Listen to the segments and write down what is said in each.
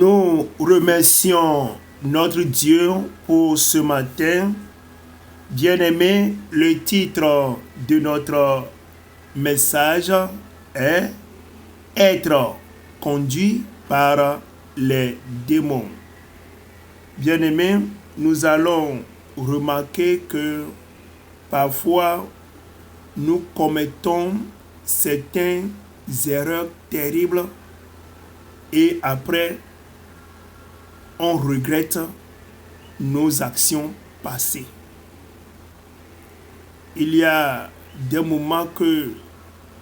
Nous remercions notre Dieu pour ce matin. Bien-aimé, le titre de notre message est « Être conduit par les démons ». Bien-aimé, nous allons remarquer que parfois nous commettons certaines erreurs terribles et après on regrette nos actions passées. Il y a des moments que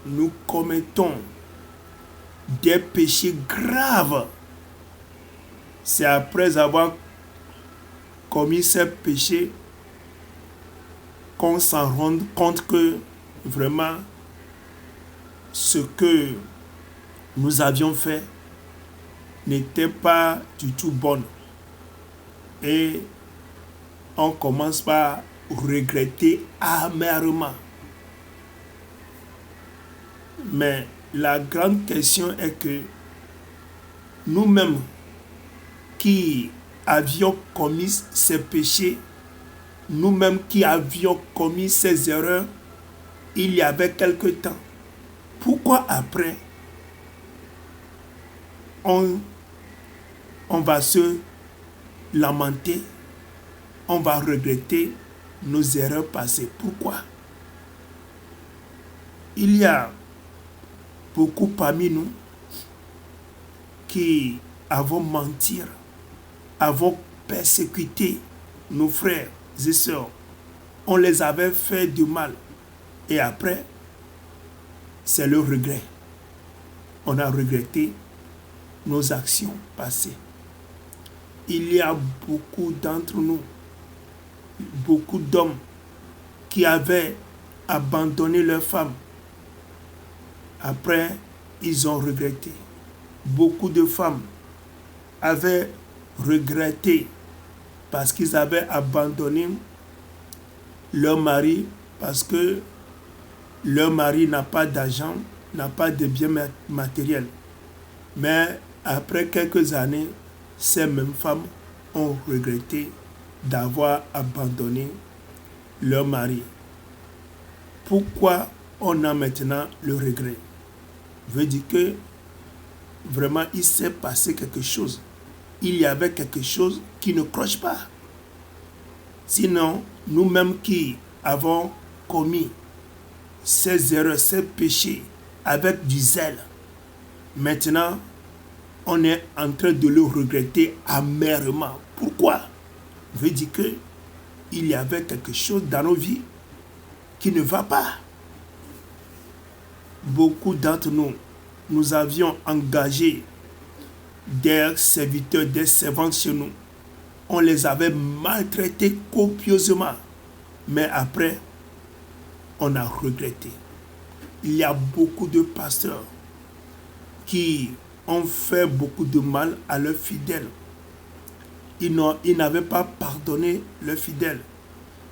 nous commettons des péchés graves. C'est après avoir commis ces péchés qu'on s'en rend compte que vraiment ce que nous avions fait n'était pas du tout bon. Et on commence par regretter amèrement. Mais la grande question est que nous-mêmes qui avions commis ces péchés, nous-mêmes qui avions commis ces erreurs, il y avait quelque temps, pourquoi après on va se lamenter, on va regretter nos erreurs passées? Pourquoi? Il y a beaucoup parmi nous qui avons menti, avons persécuté nos frères et sœurs. On les avait fait du mal. Et après, c'est le regret. On a regretté nos actions passées. Il y a beaucoup d'entre nous, beaucoup d'hommes qui avaient abandonné leurs femmes. Après, ils ont regretté. Beaucoup de femmes avaient regretté parce qu'ils avaient abandonné leur mari parce que leur mari n'a pas d'argent, n'a pas de biens matériels. Mais après quelques années, ces mêmes femmes ont regretté d'avoir abandonné leur mari. Pourquoi on a maintenant le regret? Veut dire que vraiment il s'est passé quelque chose. Il y avait quelque chose qui ne cloche pas. Sinon, nous-mêmes qui avons commis ces erreurs, ces péchés avec du zèle, maintenant, on est en train de le regretter amèrement. Pourquoi? Veut dire que il y avait quelque chose dans nos vies qui ne va pas. Beaucoup d'entre nous, nous avions engagé des serviteurs, des servantes chez nous. On les avait maltraités copieusement. Mais après, on a regretté. Il y a beaucoup de pasteurs qui ont fait beaucoup de mal à leurs fidèles. Ils n'avaient pas pardonné leurs fidèles.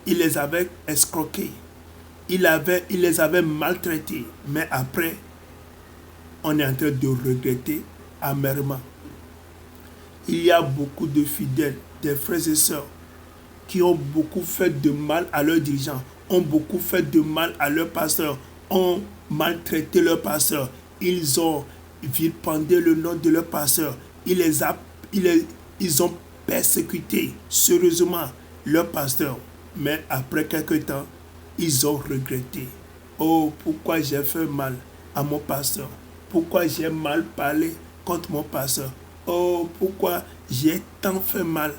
Ils les avaient escroqués. Ils les avaient maltraités. Mais après, on est en train de regretter amèrement. Il y a beaucoup de fidèles, des frères et sœurs, qui ont beaucoup fait de mal à leurs dirigeants, ont beaucoup fait de mal à leurs pasteurs, ont maltraité leurs pasteurs. Ils ont vilipendé le nom de leurs pasteurs. Ils ont persécuté sérieusement leurs pasteurs. Mais après quelque temps, ils ont regretté. Oh, pourquoi j'ai fait mal à mon pasteur? Pourquoi j'ai mal parlé contre mon pasteur? Oh, pourquoi j'ai tant fait mal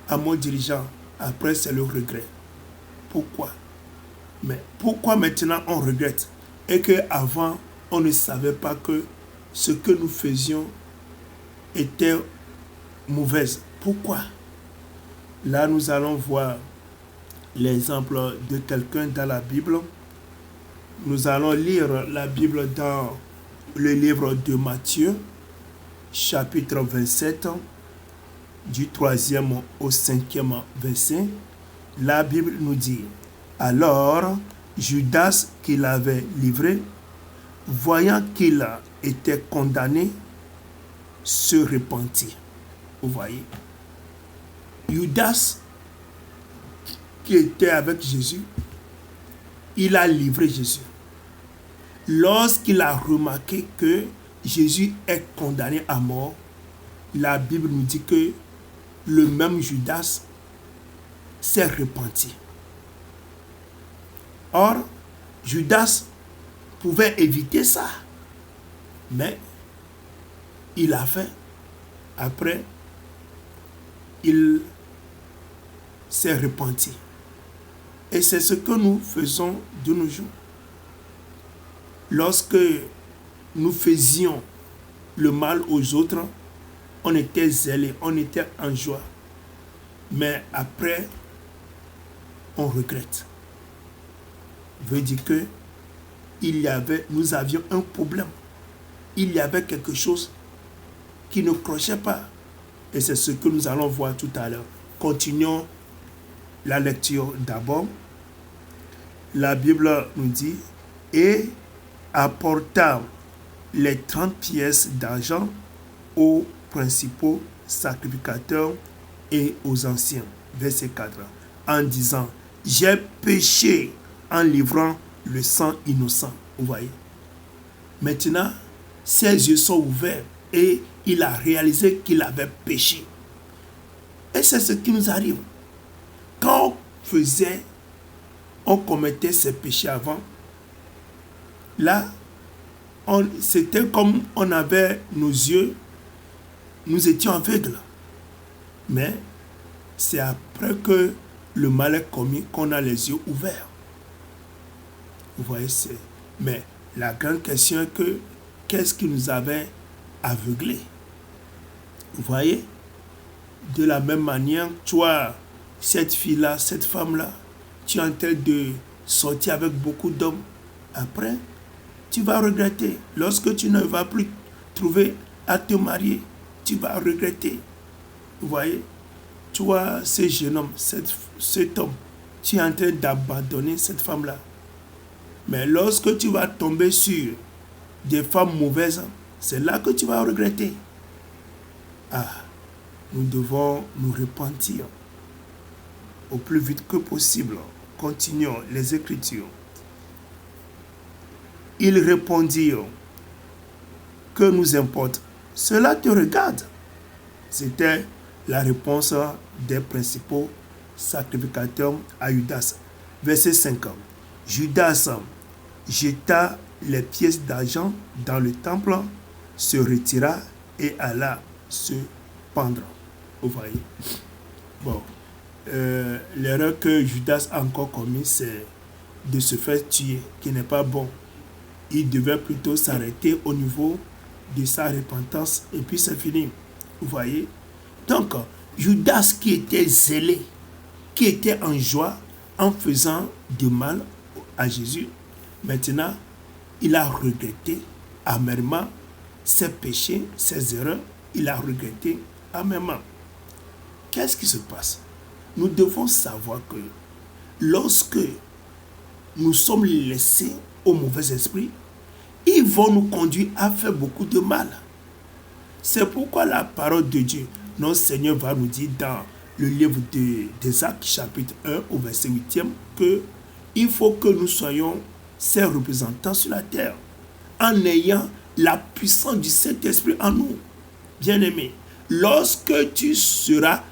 à mon dirigeant? Après, c'est le regret. Pourquoi? Mais pourquoi maintenant on regrette? Et qu'avant, on ne savait pas que ce que nous faisions était mauvais. Pourquoi? Là, nous allons voir l'exemple de quelqu'un dans la Bible. Nous allons lire la Bible dans le livre de Matthieu, chapitre 27, du 3e au 5e verset. La Bible nous dit: alors Judas, qui l'avait livré, voyant qu'il était condamné, se repentit Vous voyez? Judas, qui était avec Jésus, il a livré Jésus. Lorsqu'il a remarqué que Jésus est condamné à mort, la Bible nous dit que le même Judas s'est repenti. Or, Judas pouvait éviter ça, mais il a fait. Après, il s'est repenti. Et c'est ce que nous faisons de nos jours. Lorsque nous faisions le mal aux autres, on était zélé, on était en joie. Mais après, on regrette. Veut dire que nous avions un problème. Il y avait quelque chose qui ne crochait pas. Et c'est ce que nous allons voir tout à l'heure. Continuons la lecture d'abord. La Bible nous dit, et apporta les 30 pièces d'argent aux principaux sacrificateurs et aux anciens. Verset 4. En disant, j'ai péché en livrant le sang innocent. Vous voyez? Maintenant, ses yeux sont ouverts et il a réalisé qu'il avait péché. Et c'est ce qui nous arrive. Quand on commettait ces péchés avant, là, c'était comme on avait nos yeux, nous étions aveugles. Mais c'est après que le mal est commis qu'on a les yeux ouverts. Vous voyez, mais la grande question est que qu'est-ce qui nous avait aveuglés? Vous voyez? De la même manière, toi, cette fille-là, cette femme-là, tu es en train de sortir avec beaucoup d'hommes. Après, tu vas regretter. Lorsque tu ne vas plus trouver à te marier, tu vas regretter. Vous voyez? Toi, ce jeune homme, cet homme, tu es en train d'abandonner cette femme-là. Mais lorsque tu vas tomber sur des femmes mauvaises, c'est là que tu vas regretter. Ah, nous devons nous repentir au plus vite que possible. Continuons les Écritures. Ils répondirent, que nous importe? Cela te regarde. C'était la réponse des principaux sacrificateurs à Judas. Verset 5. Judas jeta les pièces d'argent dans le temple, se retira et alla se pendre. Vous voyez? Bon. L'erreur que Judas a encore commise, c'est de se faire tuer, qui n'est pas bon. Il devait plutôt s'arrêter au niveau de sa repentance et puis c'est fini. Vous voyez? Donc, Judas qui était zélé, qui était en joie en faisant du mal à Jésus, maintenant, il a regretté amèrement ses péchés, ses erreurs, il a regretté amèrement. Qu'est-ce qui se passe? Nous devons savoir que lorsque nous sommes laissés au mauvais esprit, ils vont nous conduire à faire beaucoup de mal. C'est pourquoi la parole de Dieu, notre Seigneur va nous dire dans le livre des Actes, chapitre 1, au verset 8, que il faut que nous soyons ses représentants sur la terre, en ayant la puissance du Saint-Esprit en nous. Bien-aimé, lorsque tu seras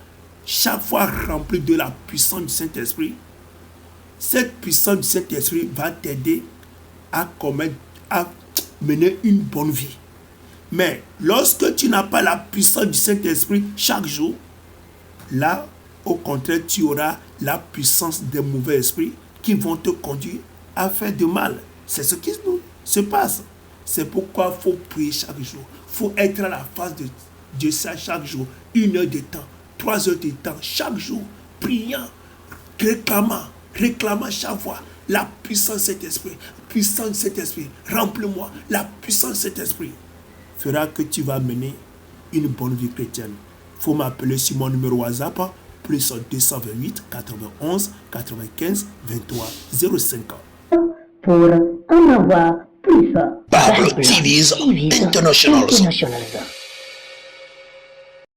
chaque fois rempli de la puissance du Saint-Esprit, cette puissance du Saint-Esprit va t'aider à mener une bonne vie. Mais lorsque tu n'as pas la puissance du Saint-Esprit chaque jour, là, au contraire, tu auras la puissance des mauvais esprits qui vont te conduire à faire du mal. C'est ce qui se passe. C'est pourquoi il faut prier chaque jour. Il faut être à la face de Dieu chaque jour. 1 heure de temps, 3 heures de temps, chaque jour, priant, réclamant chaque fois la puissance de cet esprit. Puissance de cet esprit, remplis-moi. La puissance de cet esprit fera que tu vas mener une bonne vie chrétienne. Il faut m'appeler sur mon numéro WhatsApp, plus 228 91 95 23 05. Pour en avoir plus. Pablo TV's International.